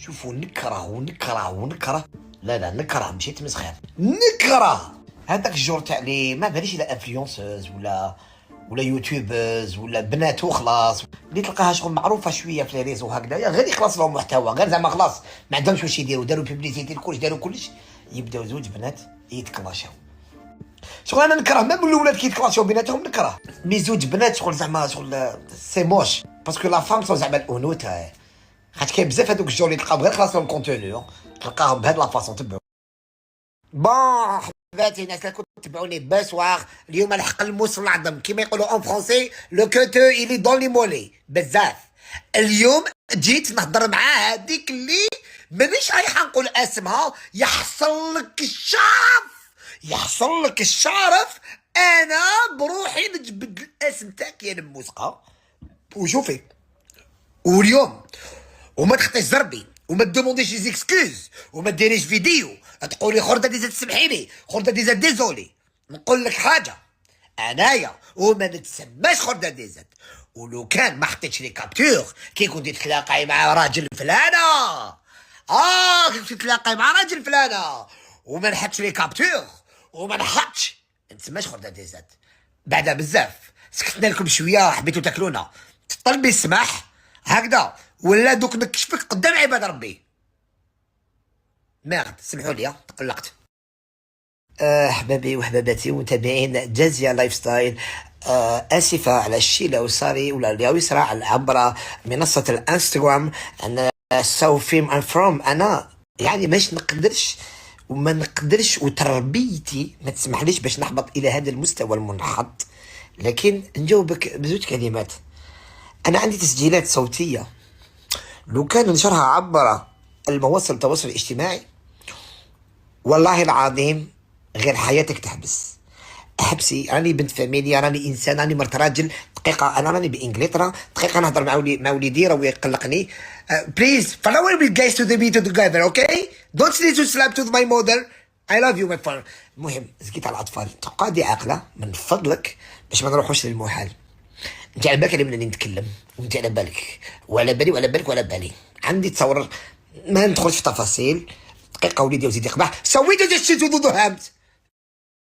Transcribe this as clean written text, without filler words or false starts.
شوفوا نكره ونكره ونكره. لا لا نكره ماشي تمسخير، نكره هذاك الجور تاع لي ما باليش لا انفلونسوز ولا يوتيوبرز ولا بنات وخلاص اللي تلقاها شغل معروفه شويه في لي ريزو هكذا، غير يخلص لهم محتوى، غير زعما خلاص ما عندهمش واش يديروا، داروا بيبليسيتي الكلش، داروا كلش، يبداو زوج بنات يتكلاشاو. شغل انا نكره ميم الاولاد كي يتكلاشاو بيناتهم نكره، مي زوج بنات شغل زعما شغل سي موش باسكو لا فام سو زعما الانوثه، خاطر كاين بزاف هذوك الجور اللي تلقاو غير خلاص لهم كونتوني تلقاهم بهاد لا فاصون تبعو. بون حباتي الناس اللي كنتو تبعوني باسواغ، اليوم الحق الموس العظم كيما يقولوا اون فرونسي لو كوتو الي دون لي مولي بزاف. اليوم جيت نهضر مع هذيك اللي مانيش رايحه نقول اسمها، يحصل لك الشرف، يحصل لك الشرف انا بروحي نجبد الاسم تاعك يا نموسقه. وشوفي واليوم وما تخطيش زربي وما تدومونديش لي زيكسكوز وما ديريش فيديو تقولي خرده ديزا تسمحيلي، خرده ديزا ديزولي. نقول لك حاجه، انايا وما نتسماش خرده ديزات، ولو كان ما حطيتش لي كابتور كي كنت تتلاقاي مع راجل فلانه، كنت تتلاقاي مع راجل فلانه وما نحطش لي كابتور وما نحطش، ما نتسماش خرده ديزات. بعدا بزاف سكتنا لكم شويه، حبيتوا تاكلونا تطلبي السماح هكذا ولا دوك نكشفك قدام عباد ربي. ميرد سمحوا لي تقلقت. احبابي وحباباتي ومتابعين جازيا لايف ستايل، اسفه على الشيء اللي صاري ولا اللي يصرى عبر منصه الانستغرام. انا سوف انفروم انا يعني ماش نقدرش وما نقدرش وتربيتي ما تسمحليش باش نحبط الى هذا المستوى المنحط، لكن نجاوبك بزوج كلمات. انا عندي تسجيلات صوتيه لو كان ننشرها عبر المواصل التواصل الاجتماعي والله العظيم غير حياتك تحبس. احبسي، راني بنت فاميليا، راني انسان، راني مرت راجل. دقيقه انا راني بانجلترا، دقيقه نهضر مع وليدي راهو يقلقني. بليز follow me guys to the meet together okay don't need to slap to my mother I love you my friend. المهم زكيت على الاطفال، تقعدي عاقله من فضلك باش ما نروحوش للمحال. انت على بالك مني نتكلم وانت على بالك وعلى بالي وعلى بالك وعلى بالي. عندي تصور ما ندخلش في تفاصيل. دقيقه وليدي وزيدي قبح سويتو دشيتو ضد همت